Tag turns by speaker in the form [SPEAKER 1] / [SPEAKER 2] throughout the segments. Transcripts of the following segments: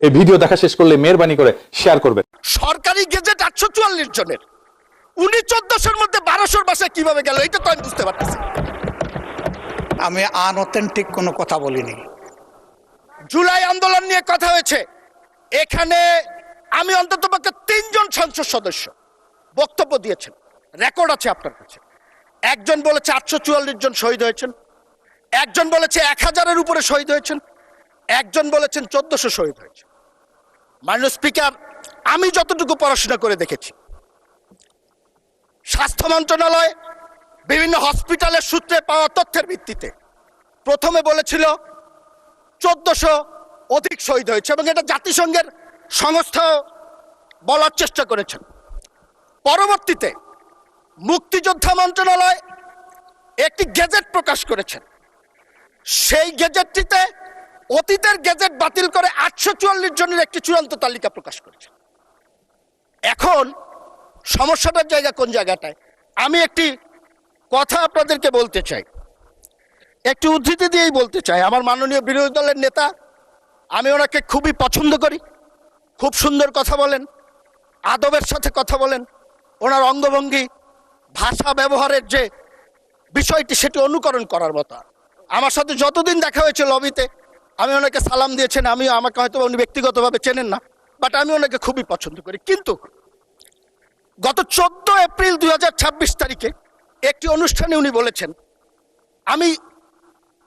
[SPEAKER 1] এই ভিডিও দেখা শেষ করলে মেহেরবানি করে শেয়ার করবেন।
[SPEAKER 2] সরকারি গেজেট 844 জনের, উনি 1400-র মধ্যে 1200-র বাসায় কিভাবে গেল এটা তো আমি বুঝতে পারতেছি।
[SPEAKER 3] আমি আনঅথেন্টিক কোনো কথা বলিনি।
[SPEAKER 2] জুলাই আন্দোলন নিয়ে কথা হয়েছে, এখানে আমি অন্ততপক্ষে 3 জন সংসদ সদস্য বক্তব্য দিয়েছেন, রেকর্ড আছে আপনার কাছে। একজন বলেছে 844 জন শহীদ হয়েছেন, একজন বলেছে 1000-এর উপরে শহীদ হয়েছেন, একজন বলেছেন 1400 শহীদ হয়েছে। মাননীয় স্পিকার, আমি যতটুকু পড়াশোনা করে দেখেছি, স্বাস্থ্য মন্ত্রণালয় বিভিন্ন হসপিটালের সূত্রে পাওয়া তথ্যের ভিত্তিতে প্রথমে বলেছিল 1400 অধিক শহীদ হয়েছে এবং এটা জাতিসংঘের সংস্থা বলার চেষ্টা করেছেন। পরবর্তীতে মুক্তিযোদ্ধা মন্ত্রণালয় একটি গেজেট প্রকাশ করেছেন, সেই গেজেটটিতে অতীতের গেজেট বাতিল করে 844 জনের একটি চূড়ান্ত তালিকা প্রকাশ করেছে। এখন সমস্যাটার জায়গা কোন জায়গাটায়, আমি একটি কথা আপনাদেরকে বলতে চাই, একটি উদ্ধৃতি দিয়েই বলতে চাই। আমার মাননীয় বিরোধী দলের নেতা, আমি ওনাকে খুবই পছন্দ করি, খুব সুন্দর কথা বলেন, আদবের সাথে কথা বলেন, ওনার অঙ্গভঙ্গি ভাষা ব্যবহারের যে বিষয়টি সেটি অনুকরণ করার মতো। আমার সাথে যতদিন দেখা হয়েছে লবিতে, আমি ওনাকে সালাম দিয়েছেন, আমাকে হয়তো উনি ব্যক্তিগতভাবে চেনেন না, বাট আমি ওনাকে খুবই পছন্দ করি। কিন্তু গত 14 এপ্রিল 2026 তারিখে একটি অনুষ্ঠানে উনি বলেছেন, আমি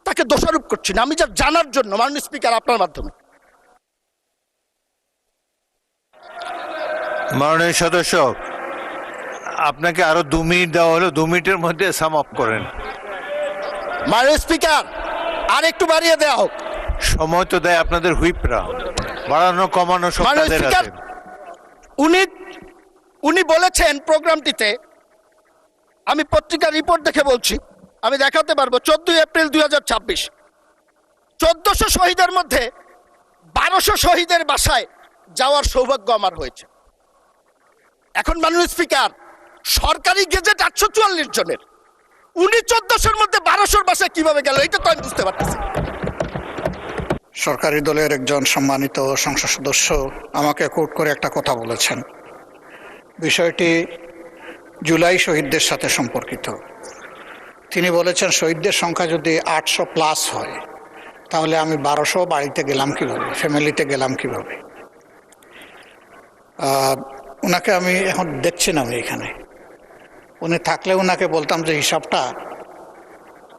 [SPEAKER 2] তাকে দোষারোপ করছি না, আমি যা জানার জন্য মাননীয় স্পিকার আপনার মাধ্যমে।
[SPEAKER 4] মাননীয় সদস্য, আপনাকে আরো 2 মিনিট দেওয়া হলো, 2 মিনিটের মধ্যে সাম আপ করেন।
[SPEAKER 2] মাননীয় স্পিকার, আর একটু বাড়িয়ে দেওয়া হোক।
[SPEAKER 4] সময় তো দেয় আপনাদের হুইপরা, বাড়ানো কমানো সব
[SPEAKER 2] মাননীয়
[SPEAKER 4] তাদের
[SPEAKER 2] স্পিকার,
[SPEAKER 4] হাতে।
[SPEAKER 2] উনি বলেছেন প্রোগ্রামটিতে, আমি পত্রিকার রিপোর্ট দেখে বলছি, আমি দেখাতে পারবো, 14 এপ্রিল 2026 1400 শহীদের মধ্যে 1200 শহীদের বাসায় যাওয়ার সৌভাগ্য আমার হয়েছে। এখন মাননীয় স্পিকার, সরকারি গেজেট 844 জনের, উনি 1400-র মধ্যে 1200-র বাসায় কিভাবে গেল এটা তো আমি বুঝতে পারতেছি।
[SPEAKER 3] সরকারি দলের একজন সম্মানিত সংসদ সদস্য আমাকে কোট করে একটা কথা বলেছেন, বিষয়টি জুলাই শহীদদের সাথে সম্পর্কিত। তিনি বলেছেন, শহীদদের সংখ্যা যদি 800+ হয় তাহলে আমি 1200 বাড়িতে গেলাম কিভাবে, ফ্যামিলিতে গেলাম কিভাবে। ওনাকে আমি এখন দেখছি না, আমি এখানে উনি থাকলে ওনাকে বলতাম যে হিসাবটা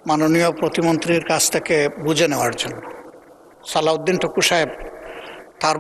[SPEAKER 3] মাননীয় প্রতিমন্ত্রীর কাছ থেকে বুঝে নেওয়ার জন্য। সালাউদ্দিন টুকু সাহেব